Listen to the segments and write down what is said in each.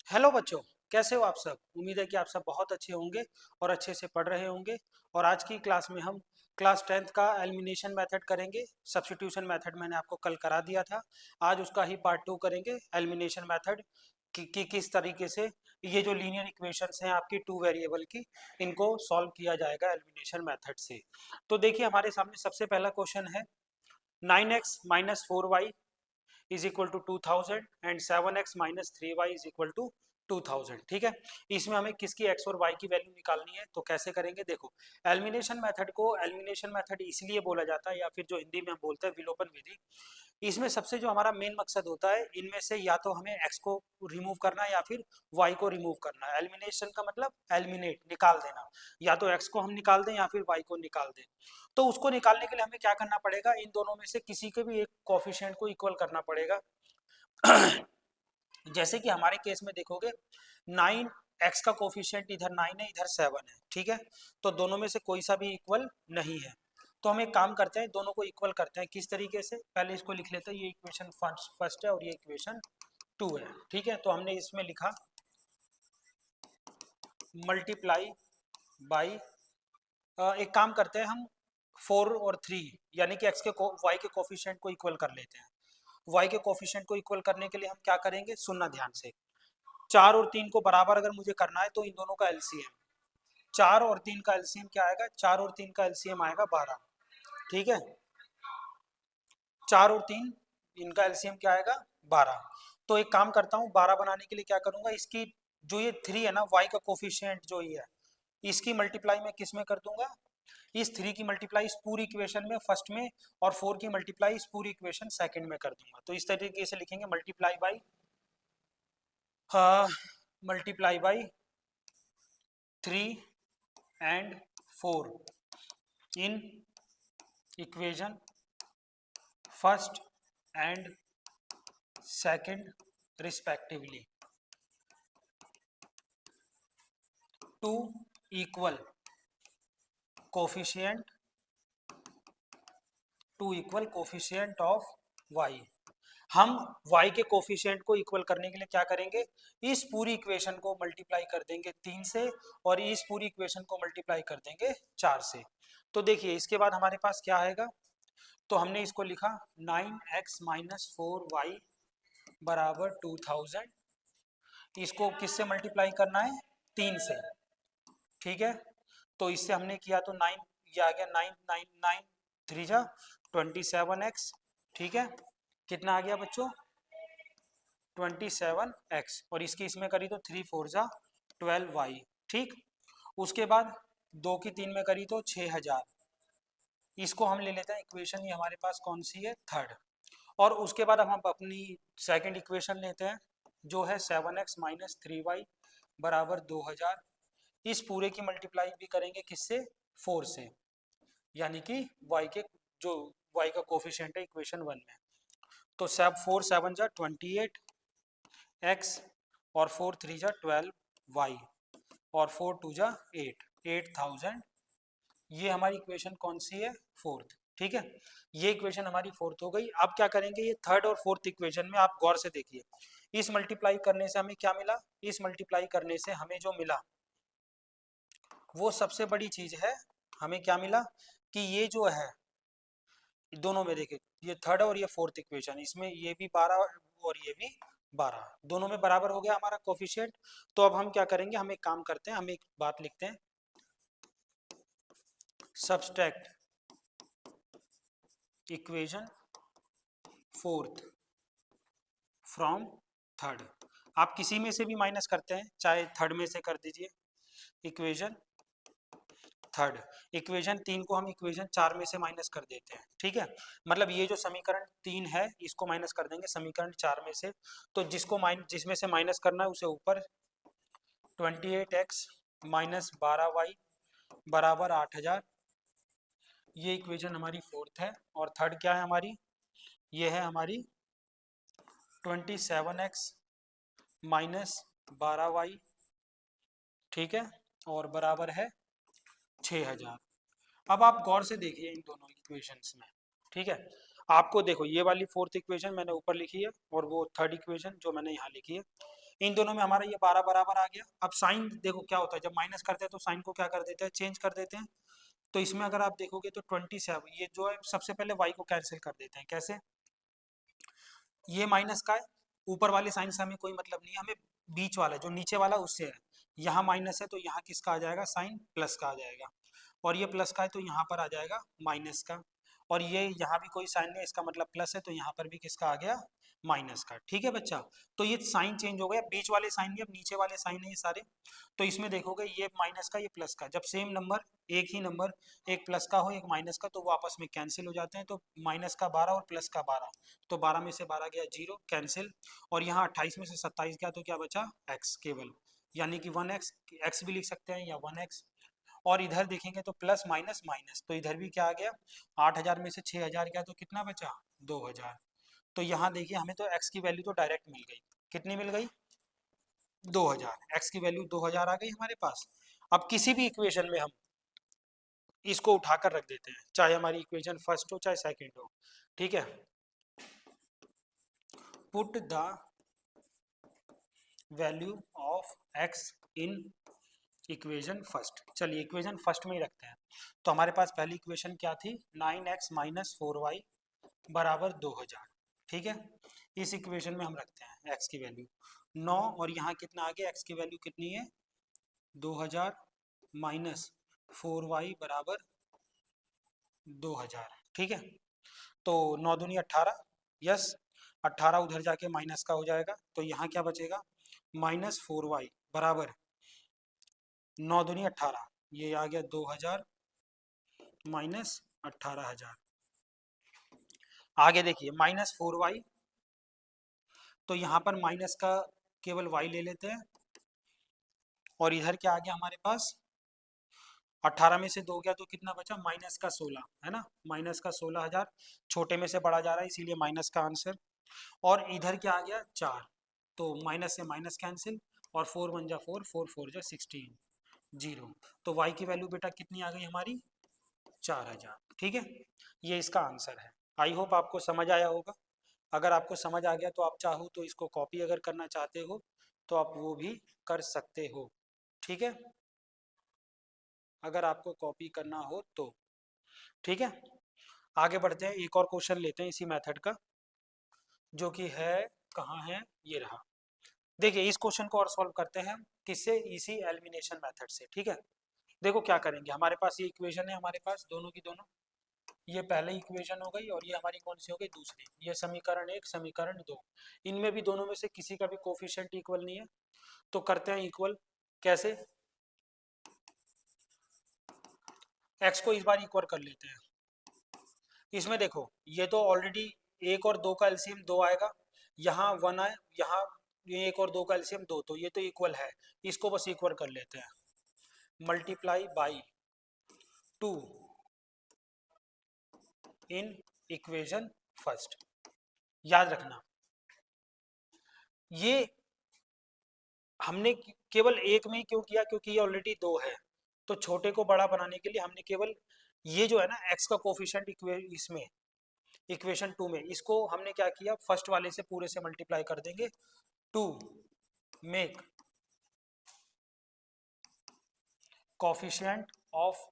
Hello बच्चों, कैसे हो आप सब। उम्मीद है कि आप सब बहुत अच्छे होंगे और अच्छे से पढ़ रहे होंगे। और आज की क्लास में हम क्लास 10th का एलिमिनेशन मेथड करेंगे। सब्स्टिट्यूशन मेथड मैंने आपको कल करा दिया था। आज उसका ही पार्ट 2 करेंगे, एलिमिनेशन मेथड कि किस तरीके से ये जो लीनियर इक्वेशंस हैं आपकी टू वेरिएबल की, इनको सॉल्व किया जाएगा एलिमिनेशन मेथड से। तो देखिए हमारे सामने सबसे पहला क्वेश्चन है 9x minus 4y is equal to 2000 and 7x minus 3y is equal to 2000। ठीक है, इसमें हमें किसकी x और y की वैल्यू निकालनी है। तो कैसे करेंगे, देखो एलिमिनेशन मेथड को एलिमिनेशन मेथड इसलिए बोला जाता है, या फिर जो हिंदी में हम बोलते हैं विलोपन विधि। इसमें सबसे जो हमारा मेन मकसद होता है, इनमें से या तो हमें x को रिमूव करना है या फिर y को रिमूव करना है। एलिमिनेशन का मतलब एलिमिनेट, निकाल देना। या तो x को हम निकाल दें या फिर y को निकाल दें। तो उसको निकालने के लिए हमें क्या करना पड़ेगा, इन दोनों में से किसी के भी एक कोफिशिएंट को इक्वल करना पड़ेगा। जैसे कि हमारे केस में देखोगे 9x का कोफिशिएंट इधर 9 है, इधर 7 है। ठीक है, तो दोनों में से कोई सा भी इक्वल नहीं है। तो हम एक काम करते हैं, दोनों को इक्वल करते हैं। किस तरीके से, पहले इसको लिख लेते हैं। ये इक्वेशन फर्स्ट है और ये इक्वेशन 2 है। ठीक है, तो हमने इसमें लिखा मल्टीप्लाई बाई, एक काम करते हैं हम 4 और 3 यानी कि x के y के कोफिशिएंट को इक्वल कर लेते हैं। y के कोफिशिएंट को इक्वल करने के लिए हम क्या करेंगे, सुनना ध्यान से। 4 और 3 को बराबर अगर मुझे करना है तो इन दोनों का एलसीएम, 4 और 3 का एलसीएम क्या आएगा, 4 और 3 का एलसीएम आएगा 12। ठीक है, 4 और 3 इनका एलसीएम क्या आएगा 12। तो एक काम करता हूँ, 12 बनाने के लिए क्या करूंगा, इसकी जो ये 3 है ना, y का कोफिशिएंट जो ये है, इसकी मल्टीप्लाई मैं किस में कर दूंगा, इस 3 की मल्टीप्लाई इस पूरी इक्वेशन में फर्स्ट में, और 4 की मल्टीप्लाई इस पूरी इक्वेशन सेकंड में कर दूंगा। तो इस तरीके से लिखेंगे मल्टीप्लाई बाई, हाँ, multiply by 3 and 4 in equation first and second respectively to equal coefficient of y। हम y के कोफिशिएंट को इक्वल करने के लिए क्या करेंगे, इस पूरी इक्वेशन को मल्टीप्लाई कर देंगे 3 से, और इस पूरी इक्वेशन को मल्टीप्लाई कर देंगे 4 से। तो देखिए इसके बाद हमारे पास क्या आएगा, तो हमने इसको लिखा 9x माइनस 4y बराबर 2000। इसको किससे मल्टीप्लाई करना है, 3 से। ठीक है, तो इससे हमने किया तो 9, ये आ गया 9 9 9 3 जा 27x। ठीक है, कितना आ गया बच्चों, 27x, और इसकी इसमें करी तो 3 4 जा 12y। ठीक, उसके बाद 2 की 3 में करी तो 6000। इसको हम ले लेते हैं इक्वेशन, ये हमारे पास कौन सी है, थर्ड। और उसके बाद हम अपनी सेकंड इक्वेशन लेते हैं, जो है 7x माइनस 3y बराबर 2000। इस पूरे की मल्टीप्लाई भी करेंगे किससे, 4 से, यानी कि y के जो y का कोफिशिएंट है इक्वेशन 1 में। तो 4 7 जा 28x, और 4 3 जा 12y, और 4 2 जा 8, 8000। ये हमारी इक्वेशन कौन सी है, फोर्थ। ठीक है, ये इक्वेशन हमारी फोर्थ हो गई। अब क्या करेंगे, ये थर्ड और फोर्थ इक्वेशन में आप गौर से देखिए, इस मल्टीप्लाई करने से हमें क्या मिला, इस मल्टीप्लाई करने से हमें जो मिला वो सबसे बड़ी चीज है। हमें क्या मिला कि ये जो है दोनों में देखिए, ये थर्ड और ये फोर्थ इक्वेशन, इसमें ये भी 12 और ये भी 12, दोनों में बराबर हो गया हमारा कोफिशिएंट। तो अब हम क्या करेंगे, हम एक काम करते हैं, हम एक बात लिखते हैं, subtract equation fourth from third. आप किसी में से भी माइनस करते हैं, चाहे थर्ड में से कर दीजिए इक्वेशन थर्ड। इक्वेशन 3 को हम इक्वेशन 4 में से माइनस कर देते हैं। ठीक है, मतलब ये जो समीकरण 3 है इसको माइनस कर देंगे समीकरण 4 में से। तो जिसमें से माइनस करना है उसे ऊपर, 28x माइनस 12y बराबर 8000। ये इक्वेशन हमारी फोर्थ है। और थर्ड क्या है हमारी, ये है हमारी 27x माइनस 12y। ठीक है, और बराबर है 6000। अब आप गौर से देखिए इन दोनों इक्वेशंस में। ठीक है, आपको देखो ये वाली फोर्थ इक्वेशन मैंने ऊपर लिखी है, और वो थर्ड इक्वेशन जो मैंने यहाँ लिखी है, इन दोनों में हमारा ये 12 बराबर आ गया। अब साइन देखो क्या होता है, जब माइनस करते हैं तो साइन को क्या कर देते हैं, चेंज कर देते हैं। तो इसमें अगर आप देखोगे तो 27, ये जो है सबसे पहले y को कैंसिल कर देते हैं। कैसे, ये माइनस का है, ऊपर वाले साइन से हमें कोई मतलब नहीं है, हमें बीच वाला जो नीचे वाला उससे है। यहाँ माइनस है तो यहाँ किसका आ जाएगा, साइन प्लस का आ जाएगा। और ये प्लस का है तो यहाँ पर आ जाएगा माइनस का। और ये यहाँ भी कोई साइन नहीं है, इसका मतलब प्लस है, तो यहाँ पर भी किसका आ गया, माइनस का। ठीक है बच्चा, तो ये साइन चेंज हो गया, बीच वाले साइन नहीं, अब नीचे वाले साइन है ये सारे। तो इसमें देखोगे ये माइनस का ये प्लस का, जब सेम नंबर, एक ही नंबर, एक प्लस का हो एक माइनस का, तो वो आपस में कैंसिल हो जाते हैं। तो माइनस का 12 और प्लस का 12, तो 12 में से 12 गया 0, कैंसिल। और यहाँ 28 में से 27 गया तो क्या बचा, x केवल, यानी कि 1x, x भी लिख सकते हैं या 1x। और इधर देखेंगे तो प्लस माइनस माइनस, तो इधर भी क्या आ गया, 8000 में से 6000 गया तो कितना बचा, 2000। तो यहाँ देखिए हमें तो x की वैल्यू तो डायरेक्ट मिल गई, कितनी मिल गई, 2000, x की वैल्यू 2000 आ गई हमारे पास। अब किसी भी इक्वेशन में हम इसको उठाकर रख देते हैं, चाहे हमारी इक्वेशन फर्स्ट हो चाहे सेकंड हो। ठीक है, put the value of x in equation first. चलिए इक्वेशन फर्स्ट में ही रखते हैं। तो हमारे पास पहली इक्वेशन क्या थी, 9x माइनस 4y बराबर 2000। ठीक है, इस इक्वेशन में हम रखते हैं x की वैल्यू 9, और यहाँ कितना आ गया, x की वैल्यू कितनी है, 2000 माइनस 4y बराबर 2000। ठीक है, तो 9 दूनी 18, यस, 18 उधर जाके माइनस का हो जाएगा, तो यहाँ क्या बचेगा, माइनस 4y बराबर 9 दूनी 18, ये आ गया 2000 माइनस 18000। आगे देखिए माइनस 4y, तो यहाँ पर माइनस का केवल y ले लेते हैं, और इधर क्या आ गया हमारे पास, 18 में से 2 गया तो कितना बचा, माइनस का 16, है ना, माइनस का 16000, छोटे में से बड़ा जा रहा है इसीलिए माइनस का आंसर। और इधर क्या आ गया 4, तो माइनस से माइनस कैंसिल, और 4 1 जा 4, 4 4 जा 16, 0। तो y की वैल्यू बेटा कितनी आ गई हमारी, 4000। ठीक है, ये इसका आंसर है। आई होप आपको समझ आया होगा। अगर आपको समझ आ गया तो आप चाहो तो इसको कॉपी अगर करना चाहते हो तो आप वो भी कर सकते हो। ठीक है, अगर आपको कॉपी करना हो तो। ठीक है, आगे बढ़ते हैं, एक और क्वेश्चन लेते हैं इसी मेथड का, जो कि है, कहाँ है, ये रहा। देखिए इस क्वेश्चन को और सॉल्व करते हैं, किससे, इसी एलिमिनेशन मेथड से। ठीक है, देखो क्या करेंगे, हमारे पास ये इक्वेशन है, हमारे पास दोनों की दोनों, ये पहले इक्वेशन हो गई, और ये हमारी कौन सी हो गई, दूसरी, ये समीकरण 1 समीकरण 2। इनमें भी दोनों में से किसी का भी कोफिशिएंट इक्वल नहीं है, तो करते हैं इक्वल। कैसे, x को इस बार इक्वल कर लेते हैं। इसमें देखो ये तो ऑलरेडी 1 और 2 का एलसीएम 2 आएगा, यहाँ 1 है, यहाँ ये 1 और 2 का एलसीएम 2, तो ये तो इक्वल है, इसको बस इक्वल कर लेते हैं, multiply by 2 in equation first. याद रखना ये हमने केवल एक में ही क्यों किया, क्योंकि ये ऑलरेडी 2 है, तो छोटे को बड़ा बनाने के लिए हमने केवल ये जो है ना x का कोफिशिएंट इसमें इक्वेशन 2 में, इसको हमने क्या किया, फर्स्ट वाले से पूरे से मल्टीप्लाई कर देंगे, to make coefficient of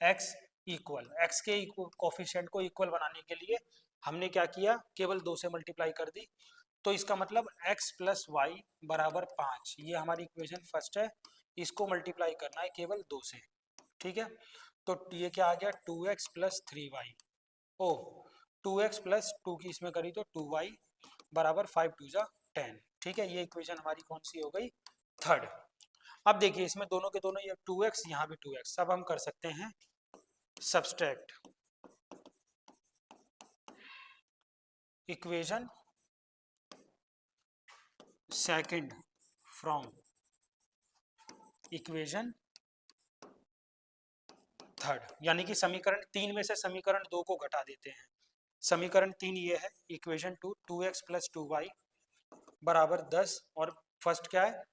x equal, x के कोफिशिएंट को इक्वल बनाने के लिए हमने क्या किया, केवल 2 से मल्टीप्लाई कर दी। तो इसका मतलब x प्लस वाई बराबर 5, ये हमारी इक्वेशन फर्स्ट है, इसको मल्टीप्लाई करना है केवल 2 से। ठीक है, तो ये क्या आ गया, 2x प्लस 3y, ओ 2x प्लस 2 की इसमें करी तो 2y बराबर 5 2 जा 10। ठीक है, ये इक्वेशन हमारी कौन सी हो गई, थर्ड। अब देखिए इसमें दोनों के दोनों, ये 2x यहाँ भी 2x, सब हम कर सकते हैं subtract, equation second from equation third, यानी कि समीकरण 3 में से समीकरण 2 को घटा देते हैं। समीकरण 3 ये है, इक्वेशन 2, 2x प्लस 2y बराबर 10, और फर्स्ट क्या है,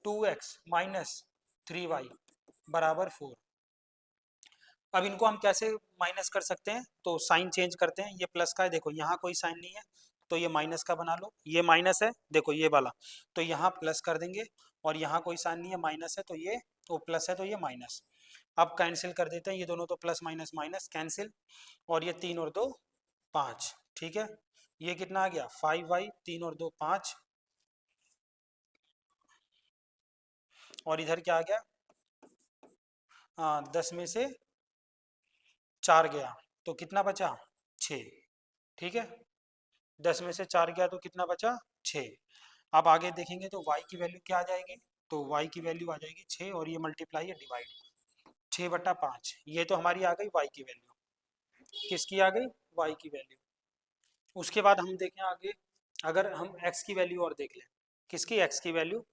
2x माइनस 3y बराबर 4। अब इनको हम कैसे माइनस कर सकते हैं, तो साइन चेंज करते हैं, ये प्लस का है, देखो यहाँ कोई साइन नहीं है, तो ये माइनस का बना लो, ये माइनस है देखो ये वाला, तो यहाँ प्लस कर देंगे, और यहाँ कोई साइन नहीं है, माइनस है तो ये, वो प्लस है तो ये माइनस। अब कैंसिल कर देते हैं, ये दोनों तो प्लस माइनस माइनस कैंसिल, और ये 3 और 2 5, ठीक है। ये कितना आ गया 5y, 3 और 2 5, और इधर क्या आ गया 10 में से 4 गया तो कितना बचा 6, ठीक है। 10 में से 4 गया तो कितना बचा 6। अब आगे देखेंगे तो y की वैल्यू क्या आ जाएगी, तो y की वैल्यू आ जाएगी 6, और ये मल्टीप्लाई या डिवाइड 6/5, ये तो हमारी आ गई y की वैल्यू। किसकी आ गई y की वैल्यू। उसके बाद हम देखें आगे, अगर हम x की वैल्यू और देख लें, किसकी x की वैल्यू,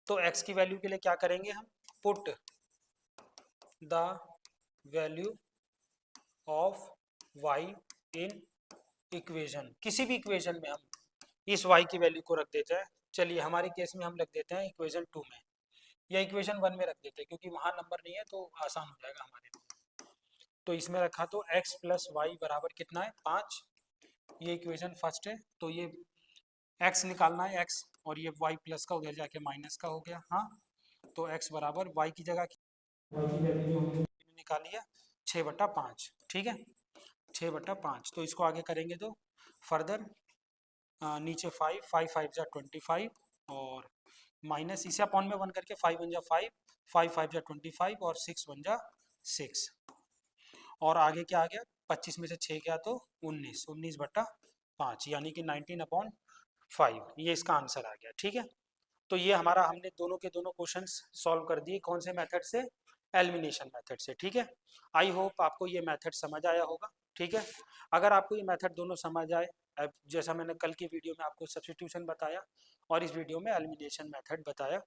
तो x की वैल्यू के लिए क्या करेंगे हम, put the value of y in equation, किसी भी इक्वेशन में हम इस y की वैल्यू को रख देते हैं। चलिए हमारे केस में हम रख देते हैं इक्वेशन 2 में, या इक्वेशन 1 में रख देते हैं, क्योंकि वहाँ नंबर नहीं है तो आसान हो जाएगा हमारे लिए। तो इसमें रखा तो x प्लस वाई बराबर कितना है 5, ये इक्वेशन फर्स्ट है, तो ये x निकालना है x, और ये y प्लस का उधर जाके माइनस का हो गया। हाँ, तो x बराबर y की जगह y की वैल्यू जो हमने निकाली है 6/5, ठीक है 6/5। तो इसको आगे करेंगे तो फर्दर नीचे 5 5 5 जा 25, और माइनस इसे अपॉन में 1 करके 5 1 जा 5 5 5 जा 25, और 6 1 जा 6, और आगे क्या आ गया 25 में से 6 गया तो 19, 19/5, यानी कि 19/5, ये इसका आंसर आ गया, ठीक है। तो ये हमारा, हमने दोनों के दोनों क्वेश्चंस सॉल्व कर दिए, कौन से मेथड से, एलिमिनेशन मेथड से, ठीक है। आई होप आपको ये मेथड समझ आया होगा, ठीक है। अगर आपको ये मेथड दोनों समझ आए, जैसा मैंने कल की वीडियो में आपको सब्स्टिट्यूशन बताया और इस वीडियो में एलिमिनेशन मेथड बताया,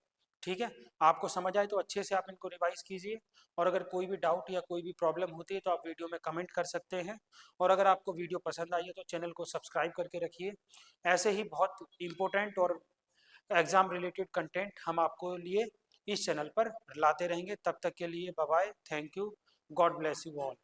ठीक है, आपको समझ आए तो अच्छे से आप इनको रिवाइज कीजिए, और अगर कोई भी डाउट या कोई भी प्रॉब्लम होती है तो आप वीडियो में कमेंट कर सकते हैं, और अगर आपको वीडियो पसंद आई है तो चैनल को सब्सक्राइब करके रखिए। ऐसे ही बहुत इंपॉर्टेंट और एग्जाम रिलेटेड कंटेंट हम आपको लिए इस चैनल पर लाते रहेंगे। तब तक के लिए bye bye, thank you, God bless you all.